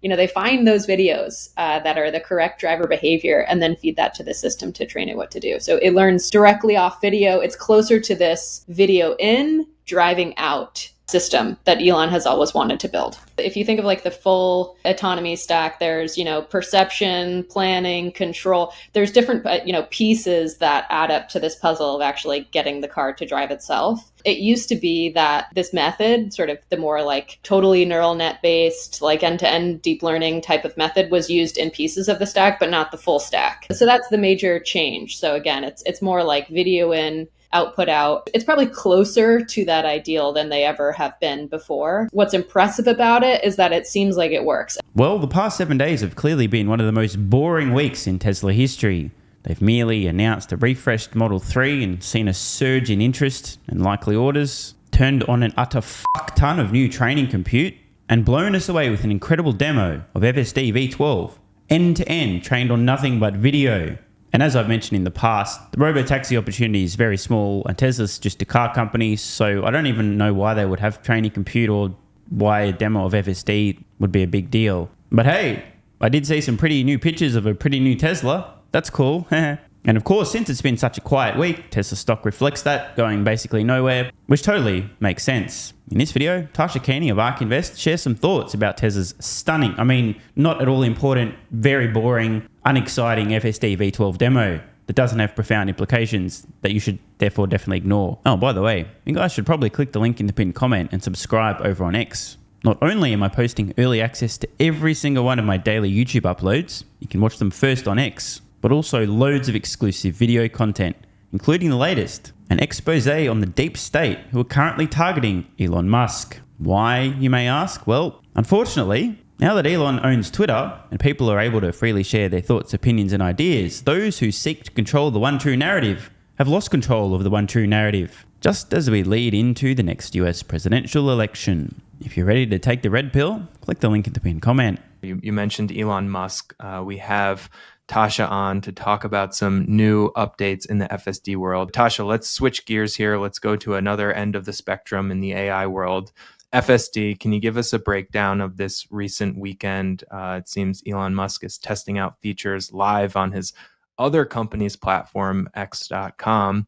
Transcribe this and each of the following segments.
They find those videos that are the correct driver behavior and then feed that to the system to train it what to do. So it learns directly off video. It's closer to this video in, driving out system that Elon has always wanted to build. If you think of like the full autonomy stack, there's, perception, planning, control. There's different, pieces that add up to this puzzle of actually getting the car to drive itself. It used to be that this method, sort of the more like totally neural net based, like end-to-end deep learning type of method, was used in pieces of the stack, but not the full stack. So that's the major change. So again, it's more like video in, output out. It's probably closer to that ideal than they ever have been before. What's impressive about it is that it seems like it works. Well, the past 7 days have clearly been one of the most boring weeks in Tesla history. They've merely announced a refreshed Model 3 and seen a surge in interest and likely orders, turned on an utter fuck ton of new training compute, and blown us away with an incredible demo of FSD v12, end-to-end trained on nothing but video. And as I've mentioned in the past, the Robotaxi opportunity is very small and Tesla's just a car company, so I don't even know why they would have training compute or why a demo of FSD would be a big deal. But hey, I did see some pretty new pictures of a pretty new Tesla. That's cool. And of course, since it's been such a quiet week, Tesla stock reflects that, going basically nowhere, which totally makes sense. In this video, Tasha Keeney of Ark Invest shares some thoughts about Tesla's stunning, not at all important, very boring, unexciting FSD v12 demo that doesn't have profound implications that you should therefore definitely ignore. Oh, by the way, you guys should probably click the link in the pinned comment and subscribe over on X. Not only am I posting early access to every single one of my daily YouTube uploads, you can watch them first on X, but also loads of exclusive video content, including the latest, an expose on the deep state who are currently targeting Elon Musk. Why, you may ask? Well, unfortunately, now that Elon owns Twitter and people are able to freely share their thoughts, opinions, and ideas, those who seek to control the one true narrative have lost control of the one true narrative, just as we lead into the next US presidential election. If you're ready to take the red pill, click the link in the pinned comment. You mentioned Elon Musk. We have Tasha on to talk about some new updates in the FSD world. Tasha, let's switch gears here. Let's go to another end of the spectrum in the AI world. FSD, can you give us a breakdown of this recent weekend? It seems Elon Musk is testing out features live on his other company's platform, X.com.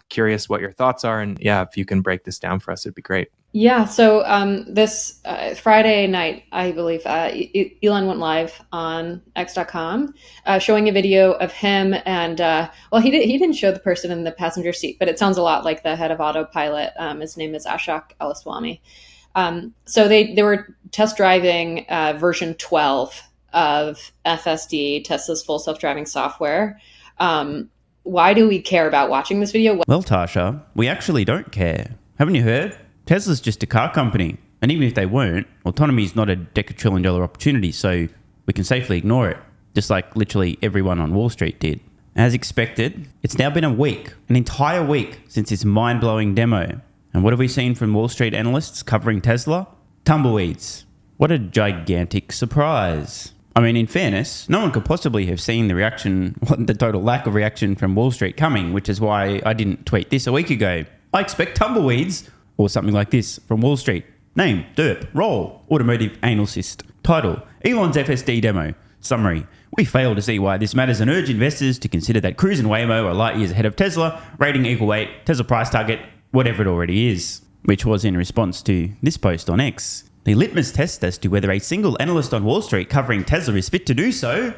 Curious what your thoughts are. And yeah, if you can break this down for us, it'd be great. Yeah, so this Friday night, I believe, Elon went live on X.com, showing a video of him and, he didn't show the person in the passenger seat, but it sounds a lot like the head of Autopilot. His name is Ashok Alaswamy. So they were test driving version 12 of FSD, Tesla's full self-driving software. Why do we care about watching this video? Well, Tasha, we actually don't care. Haven't you heard? Tesla's just a car company. And even if they weren't, autonomy is not a decatrillion-dollar opportunity, so we can safely ignore it, just like literally everyone on Wall Street did. As expected, it's now been a week, an entire week, since this mind-blowing demo. And what have we seen from Wall Street analysts covering Tesla? Tumbleweeds. What a gigantic surprise. In fairness, no one could possibly have seen the total lack of reaction from Wall Street coming, which is why I didn't tweet this a week ago. I expect tumbleweeds, or something like this, from Wall Street. Name, derp, role, automotive anal cyst. Title, Elon's FSD demo. Summary, we fail to see why this matters and urge investors to consider that Cruise and Waymo are light years ahead of Tesla, rating equal weight, Tesla price target, whatever it already is. Which was in response to this post on X. The litmus test as to whether a single analyst on Wall Street covering Tesla is fit to do so,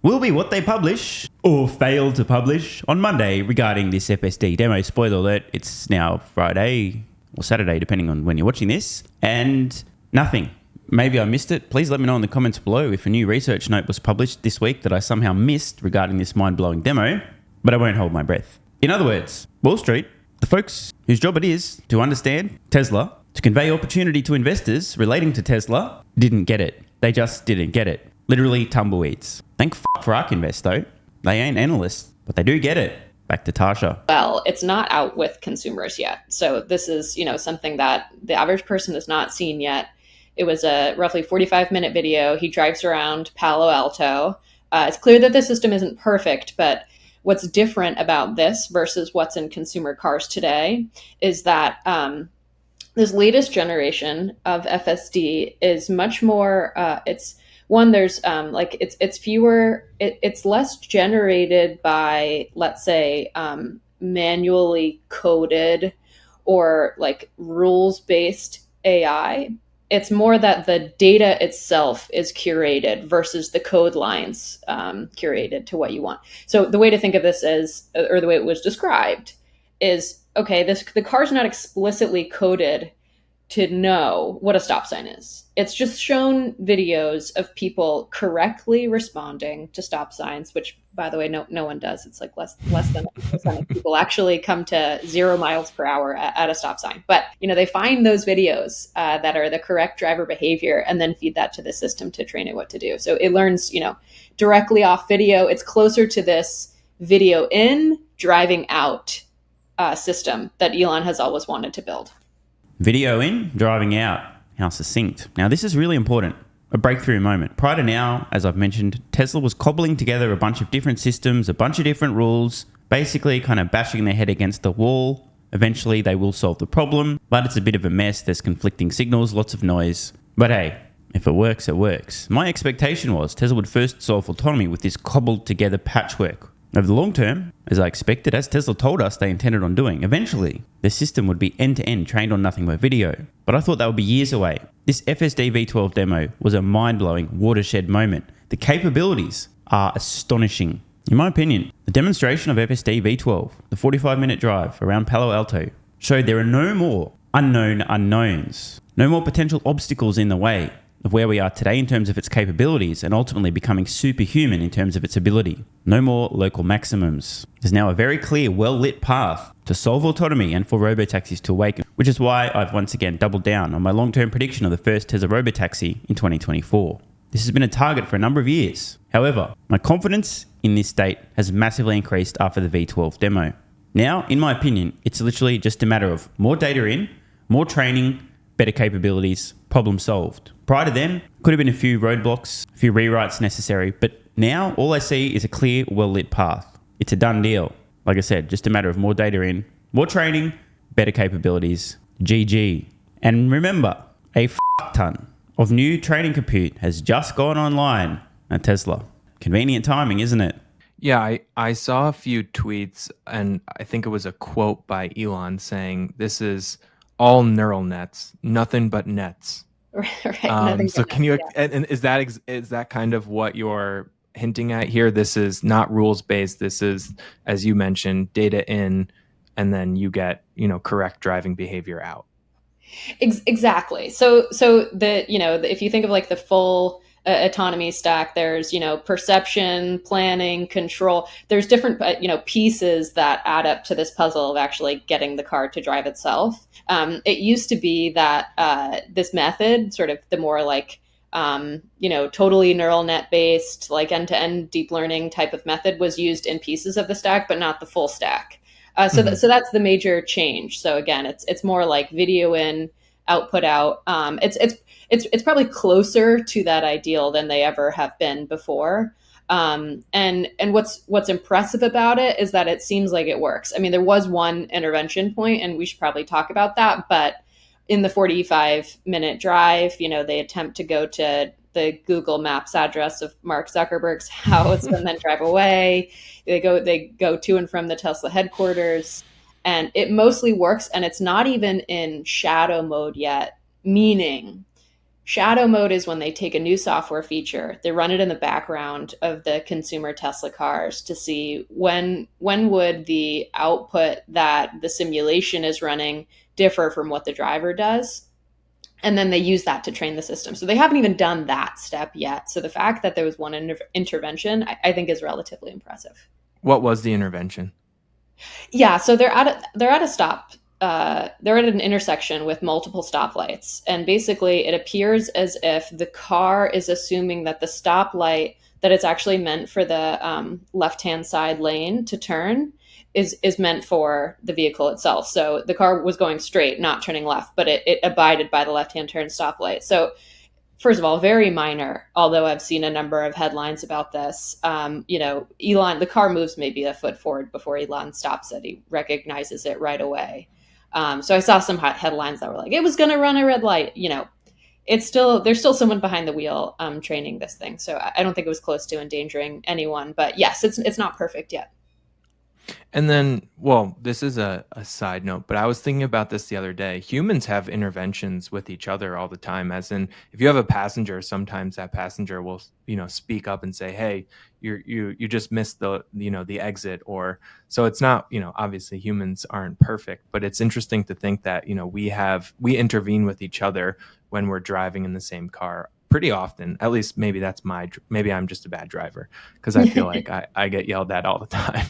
will be what they publish, or fail to publish, on Monday regarding this FSD demo. Spoiler alert, it's now Friday, or Saturday, depending on when you're watching this, and nothing. Maybe I missed it. Please let me know in the comments below if a new research note was published this week that I somehow missed regarding this mind-blowing demo, but I won't hold my breath. In other words, Wall Street, the folks whose job it is to understand Tesla, to convey opportunity to investors relating to Tesla, didn't get it. They just didn't get it. Literally tumbleweeds. Thank fuck for Ark Invest though. They ain't analysts, but they do get it. Back to Tasha. Well, it's not out with consumers yet. So this is, something that the average person has not seen yet. It was a roughly 45-minute video. He drives around Palo Alto. It's clear that the system isn't perfect, but what's different about this versus what's in consumer cars today is that this latest generation of FSD is much more. It's one. There's it's fewer. It's less generated by, let's say, manually coded or like rules based AI. It's more that the data itself is curated versus the code lines curated to what you want. So the way to think of this is, or the way it was described, is okay. The car's not explicitly coded to know what a stop sign is. It's just shown videos of people correctly responding to stop signs, which, by the way, no one does. It's like less than 1% of people actually come to 0 miles per hour at a stop sign. But they find those videos that are the correct driver behavior and then feed that to the system to train it what to do. So it learns directly off video. It's closer to this video in, driving out system that Elon has always wanted to build. Video in, driving out. How succinct. Now, this is really important. A breakthrough moment. Prior to now, as I've mentioned, Tesla was cobbling together a bunch of different systems, a bunch of different rules, basically kind of bashing their head against the wall. Eventually, they will solve the problem, but it's a bit of a mess. There's conflicting signals, lots of noise. But hey, if it works, it works. My expectation was Tesla would first solve autonomy with this cobbled together patchwork. Over the long term, as I expected, as Tesla told us they intended on doing, eventually, the system would be end-to-end trained on nothing but video. But I thought that would be years away. This FSD v12 demo was a mind-blowing watershed moment. The capabilities are astonishing. In my opinion, the demonstration of FSD v12, the 45-minute drive around Palo Alto, showed there are no more unknown unknowns, no more potential obstacles in the way of where we are today in terms of its capabilities and ultimately becoming superhuman in terms of its ability. No more local maximums. There's now a very clear, well-lit path to solve autonomy and for robotaxis to awaken, which is why I've once again doubled down on my long-term prediction of the first Tesla robotaxi in 2024. This has been a target for a number of years. However, my confidence in this date has massively increased after the V12 demo. Now, in my opinion, it's literally just a matter of more data in, more training, better capabilities, problem solved. Prior to then, could have been a few roadblocks, a few rewrites necessary, but now all I see is a clear, well-lit path. It's a done deal. Like I said, just a matter of more data in, more training, better capabilities. GG. And remember, a ton of new training compute has just gone online at Tesla. Convenient timing, isn't it? Yeah, I saw a few tweets, and I think it was a quote by Elon saying, "This is all neural nets, nothing but nets." Right. So can you, and is that kind of what you're hinting at here? This is not rules based. This is, as you mentioned, data in, and then you get, correct driving behavior out. Exactly. So if you think of like the full autonomy stack, there's, perception, planning, control. There's different, pieces that add up to this puzzle of actually getting the car to drive itself. It used to be that this method, sort of the more like, totally neural net based, like end-to-end deep learning type of method was used in pieces of the stack, but not the full stack. So that's the major change. So again, it's more like video in, output out. It's probably closer to that ideal than they ever have been before. And what's impressive about it is that it seems like it works. I mean, there was one intervention point, and we should probably talk about that. But in the 45-minute drive, they attempt to go to the Google Maps address of Mark Zuckerberg's house and then drive away. They go to and from the Tesla headquarters, and it mostly works. And it's not even in shadow mode yet, meaning shadow mode is when they take a new software feature, they run it in the background of the consumer Tesla cars to see when would the output that the simulation is running differ from what the driver does. And then they use that to train the system. So they haven't even done that step yet. So the fact that there was one intervention, I think, is relatively impressive. What was the intervention? Yeah, so they're at a stop. They're at an intersection with multiple stoplights, and basically it appears as if the car is assuming that the stoplight, that it's actually meant for the left-hand side lane to turn, is meant for the vehicle itself. So the car was going straight, not turning left, but it abided by the left-hand turn stoplight. So first of all, very minor, although I've seen a number of headlines about this. Elon, the car moves maybe a foot forward before Elon stops it. He recognizes it right away. So I saw some hot headlines that were like, it was going to run a red light. There's still someone behind the wheel training this thing. So I don't think it was close to endangering anyone. But yes, it's not perfect yet. And then, well, this is a side note, but I was thinking about this the other day. Humans have interventions with each other all the time, as in if you have a passenger, sometimes that passenger will, speak up and say, hey, you just missed the exit. Or so it's not, obviously humans aren't perfect, but it's interesting to think that, we intervene with each other when we're driving in the same car pretty often. At least maybe maybe I'm just a bad driver, because I feel like I get yelled at all the time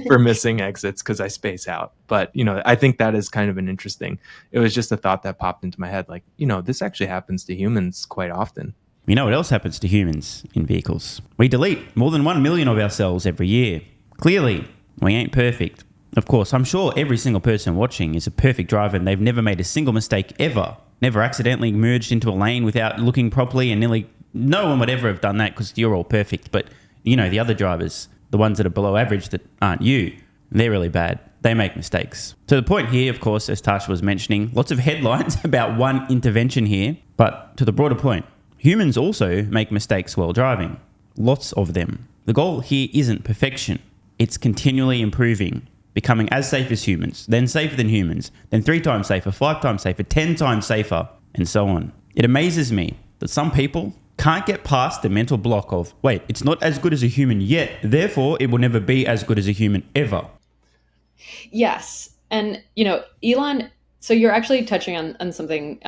for missing exits because I space out. But, I think that is kind of it was just a thought that popped into my head. Like, this actually happens to humans quite often. You know what else happens to humans in vehicles? We delete more than 1 million of ourselves every year. Clearly, we ain't perfect. Of course, I'm sure every single person watching is a perfect driver and they've never made a single mistake ever. Never accidentally merged into a lane without looking properly, and nearly no one would ever have done that because you're all perfect. But, the other drivers, the ones that are below average that aren't you, they're really bad. They make mistakes. So the point here, of course, as Tasha was mentioning, lots of headlines about one intervention here. But to the broader point, humans also make mistakes while driving. Lots of them. The goal here isn't perfection. It's continually improving. Becoming as safe as humans, then safer than humans, then 3 times safer, 5 times safer, 10 times safer, and so on. It amazes me that some people can't get past the mental block of, wait, it's not as good as a human yet, therefore it will never be as good as a human ever. Yes. And, Elon, so you're actually touching on something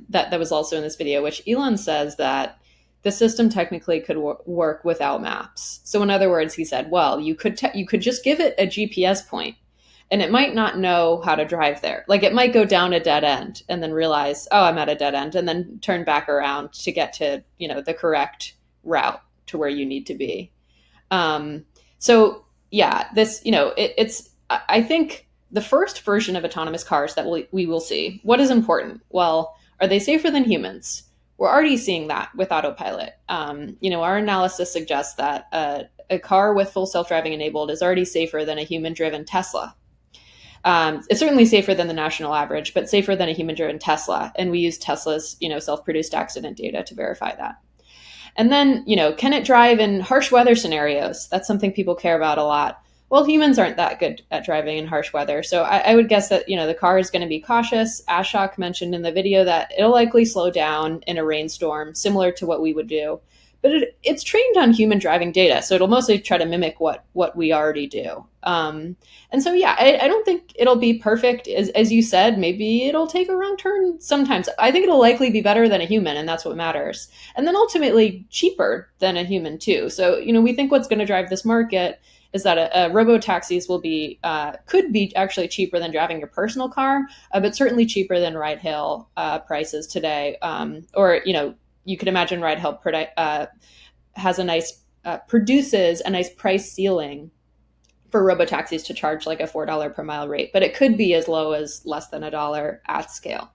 that was also in this video, which Elon says that the system technically could work without maps. So in other words, he said, well, you could just give it a GPS point and it might not know how to drive there. Like it might go down a dead end and then realize, oh, I'm at a dead end, and then turn back around to get to, the correct route to where you need to be. So yeah, this, I think the first version of autonomous cars that we will see, what is important? Well, are they safer than humans? We're already seeing that with autopilot. Our analysis suggests that a car with full self-driving enabled is already safer than a human-driven Tesla. It's certainly safer than the national average, but safer than a human-driven Tesla. And we use Tesla's, self-produced accident data to verify that. And then, can it drive in harsh weather scenarios? That's something people care about a lot. Well, humans aren't that good at driving in harsh weather. So I would guess that, the car is going to be cautious. Ashok mentioned in the video that it'll likely slow down in a rainstorm, similar to what we would do. But it's trained on human driving data. So it'll mostly try to mimic what we already do. And so, yeah, I don't think it'll be perfect. As you said, maybe it'll take a wrong turn sometimes. I think it'll likely be better than a human, and that's what matters. And then ultimately cheaper than a human too. So, we think what's going to drive this market is that robotaxis could be actually cheaper than driving your personal car, but certainly cheaper than ride-hail prices today. Or, you could imagine ride-hail produces a nice price ceiling for robotaxis to charge like a $4 per mile rate, but it could be as low as less than $1 at scale.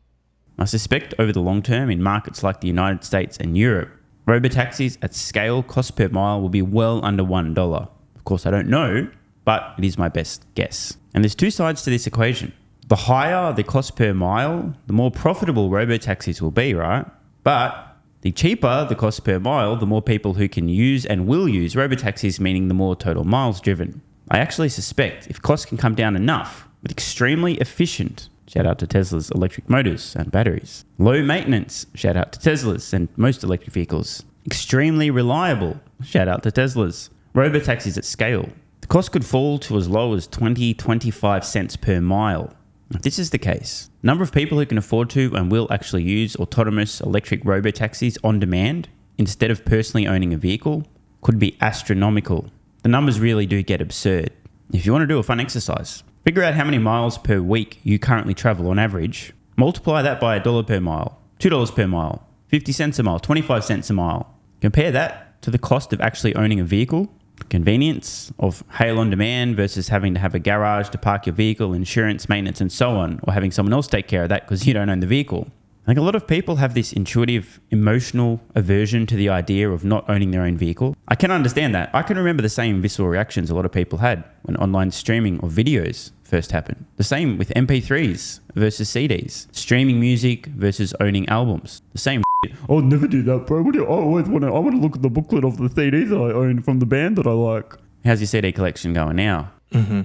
I suspect over the long term in markets like the United States and Europe, robotaxis at scale cost per mile will be well under $1. Of course, I don't know, but it is my best guess. And there's 2 sides to this equation. The higher the cost per mile, the more profitable robotaxis will be, right? But the cheaper the cost per mile, the more people who can use and will use robotaxis, meaning the more total miles driven. I actually suspect if costs can come down enough with extremely efficient, shout out to Tesla's electric motors and batteries, low maintenance, shout out to Tesla's and most electric vehicles, extremely reliable, shout out to Tesla's, robotaxis at scale, the cost could fall to as low as 25 cents per mile. If this is the case, the number of people who can afford to and will actually use autonomous electric robotaxis on demand instead of personally owning a vehicle could be astronomical. The numbers really do get absurd. If you want to do a fun exercise, figure out how many miles per week you currently travel on average, multiply that by $1 per mile, $2 per mile, 50 cents a mile, 25 cents a mile. Compare that to the cost of actually owning a vehicle, convenience of hail on demand versus having to have a garage to park your vehicle, insurance, maintenance, and so on, or having someone else take care of that because you don't own the vehicle. I think a lot of people have this intuitive, emotional aversion to the idea of not owning their own vehicle. I can understand that. I can remember the same visceral reactions a lot of people had when online streaming of videos first happened. The same with MP3s versus CDs. Streaming music versus owning albums. The same shit. I'll never do that, bro. I want to look at the booklet of the CDs I own from the band that I like. How's your CD collection going now? Mm-hmm.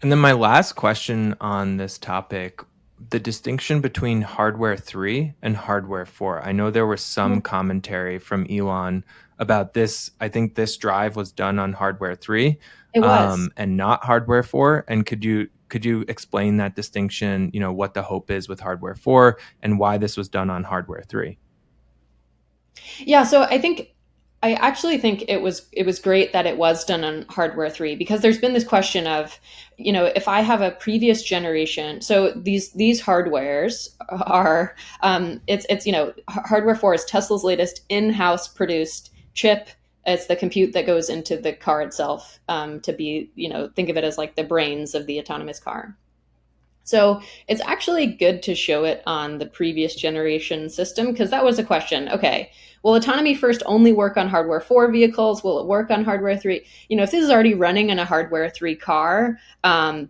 And then my last question on this topic, the distinction between hardware 3 and hardware 4. I know there was some commentary from Elon about this. I think this drive was done on hardware 3. It was. And not hardware 4. And could you explain that distinction, what the hope is with hardware 4 and why this was done on hardware 3? Yeah, so I actually think it was great that it was done on hardware 3, because there's been this question of, if I have a previous generation, so these hardwares are, hardware 4 is Tesla's latest in-house produced chip. It's the compute that goes into the car itself, to be, think of it as like the brains of the autonomous car. So it's actually good to show it on the previous generation system, because that was a question. Okay, will autonomy first only work on hardware 4 vehicles? Will it work on hardware 3? If this is already running in a hardware 3 car,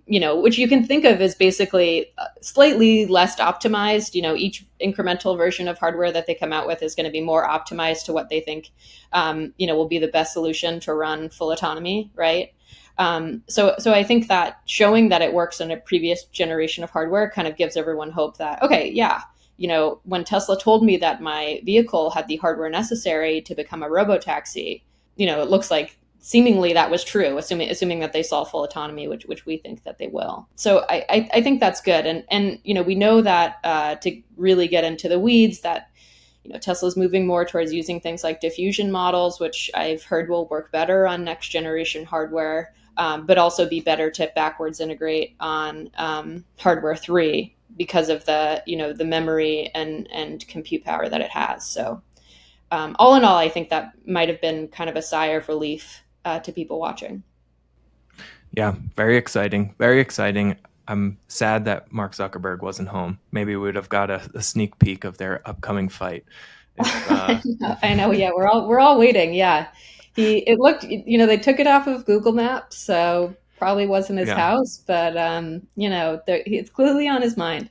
which you can think of as basically slightly less optimized, each incremental version of hardware that they come out with is going to be more optimized to what they think, will be the best solution to run full autonomy, right? So I think that showing that it works on a previous generation of hardware kind of gives everyone hope that, okay, yeah, when Tesla told me that my vehicle had the hardware necessary to become a robotaxi, it looks like seemingly that was true, assuming that they saw full autonomy, which we think that they will. So I think that's good. And we know that to really get into the weeds, that Tesla's moving more towards using things like diffusion models, which I've heard will work better on next generation hardware, but also be better to backwards integrate on hardware 3 because of the the memory and compute power that it has. So all in all, I think that might have been kind of a sigh of relief to people watching. Yeah, very exciting. Very exciting. I'm sad that Mark Zuckerberg wasn't home. Maybe we would have got a sneak peek of their upcoming fight. I know. Yeah, we're all waiting. Yeah, it looked. They took it off of Google Maps, so probably wasn't his house, but it's clearly on his mind.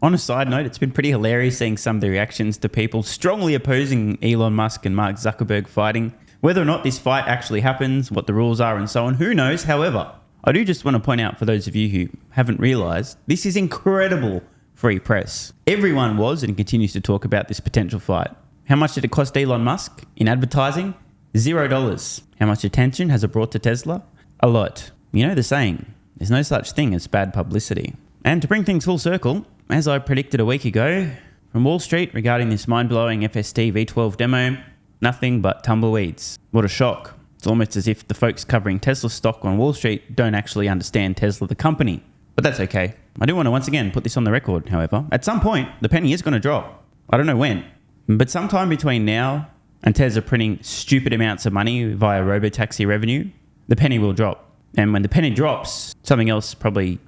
On a side note, it's been pretty hilarious seeing some of the reactions to people strongly opposing Elon Musk and Mark Zuckerberg fighting. Whether or not this fight actually happens, what the rules are, and so on, who knows? However, I do just want to point out, for those of you who haven't realised, this is incredible free press. Everyone was and continues to talk about this potential fight. How much did it cost Elon Musk in advertising? $0. How much attention has it brought to Tesla? A lot. The saying, there's no such thing as bad publicity. And to bring things full circle, as I predicted a week ago, from Wall Street regarding this mind-blowing FSD v12 demo, nothing but tumbleweeds. What a shock. It's almost as if the folks covering Tesla stock on Wall Street don't actually understand Tesla the company. But that's okay. I do want to once again put this on the record, however. At some point, the penny is going to drop. I don't know when. But sometime between now and Tesla printing stupid amounts of money via robotaxi revenue, the penny will drop. And when the penny drops, something else probably,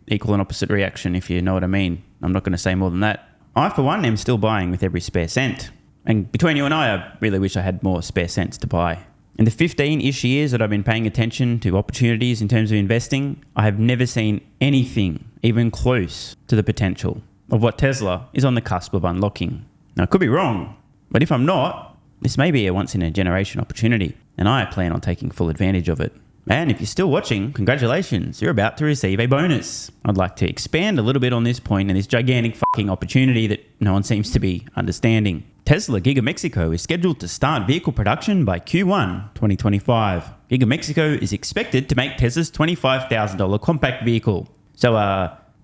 equal and opposite reaction, if you know what I mean. I'm not going to say more than that. I, for one, am still buying with every spare cent. And between you and I really wish I had more spare cents to buy. In the 15-ish years that I've been paying attention to opportunities in terms of investing, I have never seen anything even close to the potential of what Tesla is on the cusp of unlocking. Now, I could be wrong, but if I'm not, this may be a once-in-a-generation opportunity, and I plan on taking full advantage of it. And if you're still watching, congratulations, you're about to receive a bonus. I'd like to expand a little bit on this point and this gigantic fucking opportunity that no one seems to be understanding. Tesla Giga Mexico is scheduled to start vehicle production by Q1 2025. Giga Mexico is expected to make Tesla's $25,000 compact vehicle. So,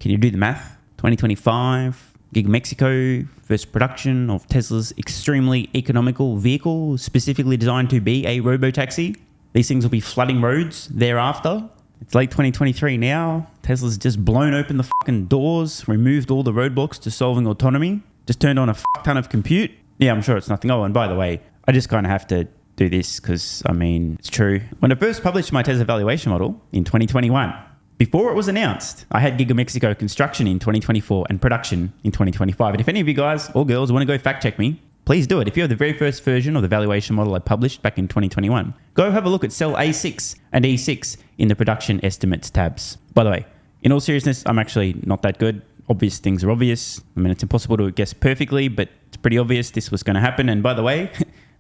can you do the math? 2025, Giga Mexico, first production of Tesla's extremely economical vehicle, specifically designed to be a robotaxi. These things will be flooding roads thereafter. It's late 2023 now. Tesla's just blown open the fucking doors, removed all the roadblocks to solving autonomy, just turned on a fuck ton of compute. Yeah, I'm sure it's nothing. Oh, and by the way, I just kind of have to do this because, it's true. When I first published my Tesla valuation model in 2021, before it was announced, I had Giga Mexico construction in 2024 and production in 2025. And if any of you guys or girls want to go fact check me, please do it. If you have the very first version of the valuation model I published back in 2021, go have a look at cell A6 and E6 in the production estimates tabs. By the way, in all seriousness, I'm actually not that good. Obvious things are obvious. I mean, it's impossible to guess perfectly, but it's pretty obvious this was going to happen. And by the way,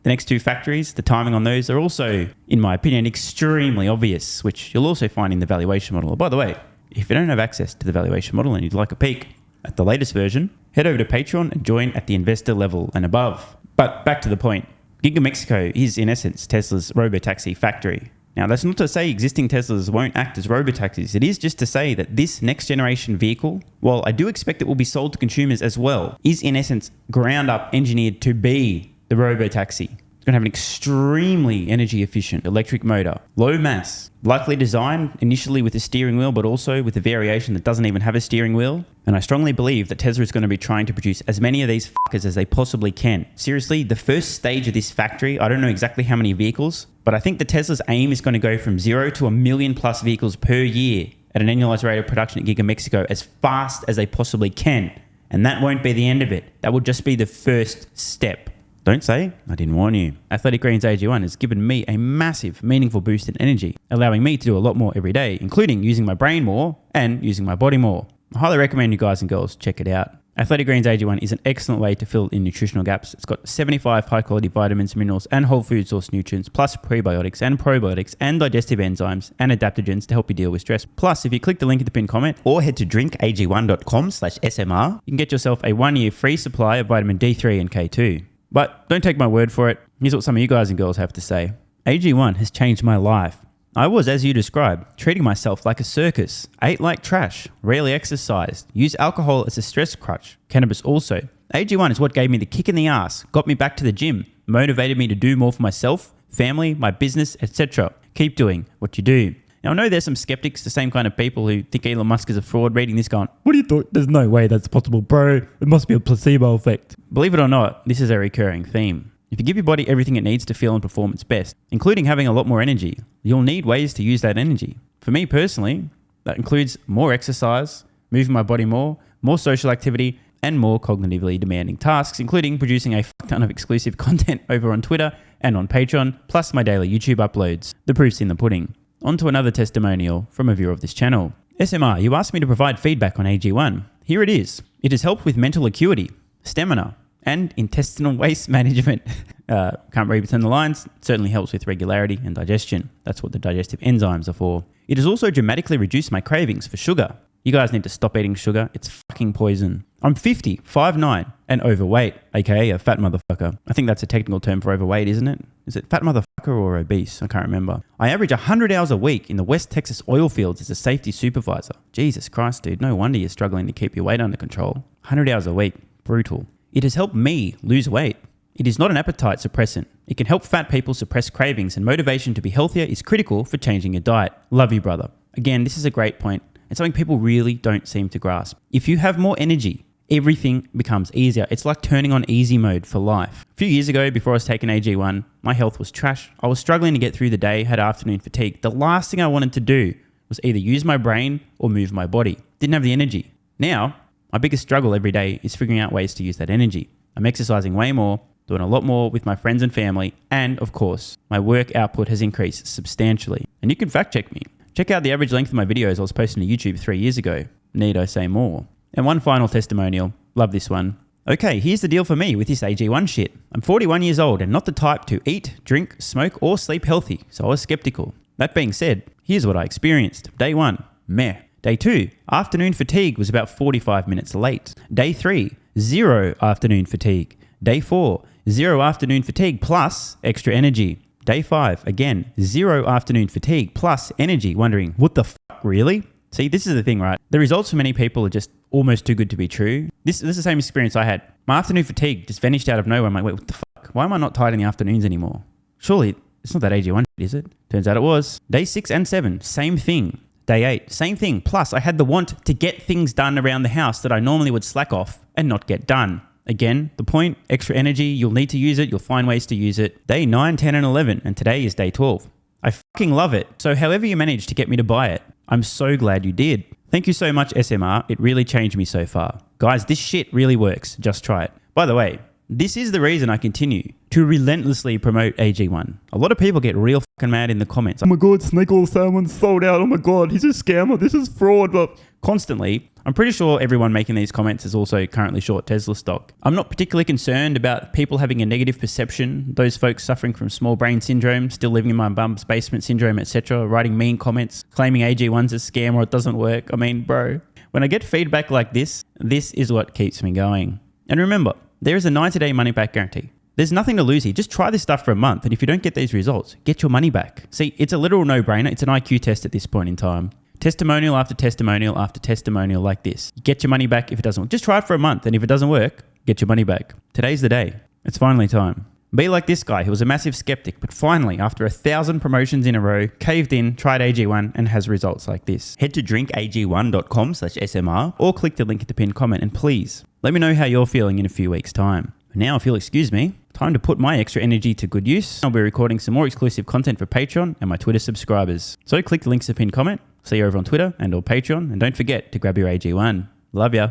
the next two factories, the timing on those are also, in my opinion, extremely obvious, which you'll also find in the valuation model. By the way, if you don't have access to the valuation model and you'd like a peek at the latest version, head over to Patreon and join at the investor level and above. But back to the point. Giga Mexico is, in essence, Tesla's Robotaxi factory. Now, that's not to say existing Teslas won't act as Robotaxis. It is just to say that this next generation vehicle, while I do expect it will be sold to consumers as well, is in essence ground up engineered to be the Robotaxi. It's going to have an extremely energy efficient electric motor, low mass, likely designed initially with a steering wheel, but also with a variation that doesn't even have a steering wheel. And I strongly believe that Tesla is going to be trying to produce as many of these fuckers as they possibly can. Seriously, the first stage of this factory, I don't know exactly how many vehicles, but I think the Tesla's aim is going to go from 0 to 1 million plus vehicles per year at an annualized rate of production at Giga Mexico as fast as they possibly can. And that won't be the end of it. That will just be the first step. Don't say I didn't warn you. Athletic Greens AG1 has given me a massive, meaningful boost in energy, allowing me to do a lot more every day, including using my brain more and using my body more. I highly recommend you guys and girls check it out. Athletic Greens AG1 is an excellent way to fill in nutritional gaps. It's got 75 high-quality vitamins, minerals, and whole food source nutrients, plus prebiotics and probiotics and digestive enzymes and adaptogens to help you deal with stress. Plus, if you click the link in the pinned comment or head to drinkag1.com/SMR, you can get yourself a 1-year free supply of vitamin D3 and K2. But don't take my word for it. Here's what some of you guys and girls have to say. AG1 has changed my life. I was, as you described, treating myself like a circus, ate like trash, rarely exercised, used alcohol as a stress crutch, cannabis also. AG1 is what gave me the kick in the ass, got me back to the gym, motivated me to do more for myself, family, my business, etc. Keep doing what you do. Now, I know there's some skeptics, the same kind of people who think Elon Musk is a fraud, reading this going, what do you thought? There's no way that's possible, bro. It must be a placebo effect. Believe it or not, this is a recurring theme. If you give your body everything it needs to feel and perform its best, including having a lot more energy, you'll need ways to use that energy. For me personally, that includes more exercise, moving my body more social activity, and more cognitively demanding tasks, including producing a fuck ton of exclusive content over on Twitter and on Patreon, plus my daily YouTube uploads. The proof's in the pudding. On to another testimonial from a viewer of this channel. SMR, you asked me to provide feedback on AG1. Here it is. It has helped with mental acuity, stamina, and intestinal waste management. Can't read between the lines. It certainly helps with regularity and digestion. That's what the digestive enzymes are for. It has also dramatically reduced my cravings for sugar. You guys need to stop eating sugar. It's fucking poison. I'm 50, 5'9", and overweight, aka a fat motherfucker. I think that's a technical term for overweight, isn't it? Is it fat motherfucker or obese? I can't remember. I average 100 hours a week in the West Texas oil fields as a safety supervisor. Jesus Christ, dude. No wonder you're struggling to keep your weight under control. 100 hours a week. Brutal. It has helped me lose weight. It is not an appetite suppressant. It can help fat people suppress cravings, and motivation to be healthier is critical for changing your diet. Love you, brother. Again, this is a great point. It's something people really don't seem to grasp. If you have more energy, everything becomes easier. It's like turning on easy mode for life. A few years ago, before I was taking AG1, my health was trash. I was struggling to get through the day, had afternoon fatigue. The last thing I wanted to do was either use my brain or move my body. Didn't have the energy. Now, my biggest struggle every day is figuring out ways to use that energy. I'm exercising way more, doing a lot more with my friends and family, and of course, my work output has increased substantially. And you can fact check me. Check out the average length of my videos I was posting to YouTube 3 years ago. Need I say more? And one final testimonial. Love this one. Okay, here's the deal for me with this AG1 shit. I'm 41 years old and not the type to eat, drink, smoke, or sleep healthy, so I was skeptical. That being said, here's what I experienced. Day 1, meh. Day 2, afternoon fatigue was about 45 minutes late. Day 3, 0 afternoon fatigue. Day 4, 0 afternoon fatigue plus extra energy. Day 5, again, 0 afternoon fatigue plus energy, wondering, what the fuck, really? See, this is the thing, right? The results for many people are just almost too good to be true. This is the same experience I had. My afternoon fatigue just vanished out of nowhere. I'm like, wait, what the fuck? Why am I not tired in the afternoons anymore? Surely, it's not that AG1 shit, is it? Turns out it was. Day 6 and 7, same thing. Day 8, same thing. Plus, I had the want to get things done around the house that I normally would slack off and not get done. Again, the point, extra energy, you'll need to use it, you'll find ways to use it. Day 9, 10, and 11, and today is day 12. I fucking love it. So however you managed to get me to buy it, I'm so glad you did. Thank you so much, SMR. It really changed me so far. Guys, this shit really works. Just try it. By the way, This is the reason I continue to relentlessly promote AG1. A lot of people get real fucking mad in the comments. Oh my God, snake oil salmon sold out. Oh my God, he's a scammer. This is fraud. But constantly, I'm pretty sure everyone making these comments is also currently short Tesla stock. I'm not particularly concerned about people having a negative perception, those folks suffering from small brain syndrome, still living in my bum's basement syndrome, etc., writing mean comments, claiming AG1's a scam or it doesn't work. I mean, bro, when I get feedback like this is what keeps me going. And remember, there is a 90-day money-back guarantee. There's nothing to lose here. Just try this stuff for a month, and if you don't get these results, get your money back. See, it's a literal no-brainer. It's an IQ test at this point in time. Testimonial after testimonial after testimonial like this. Get your money back if it doesn't work. Just try it for a month, and if it doesn't work, get your money back. Today's the day. It's finally time. Be like this guy who was a massive skeptic, but finally, after 1,000 promotions in a row, caved in, tried AG1, and has results like this. Head to drinkag1.com/SMR or click the link at the pinned comment, and please, let me know how you're feeling in a few weeks' time. Now, if you'll excuse me, time to put my extra energy to good use. I'll be recording some more exclusive content for Patreon and my Twitter subscribers. So click the links at the pinned comment, see you over on Twitter and or Patreon, and don't forget to grab your AG1. Love ya.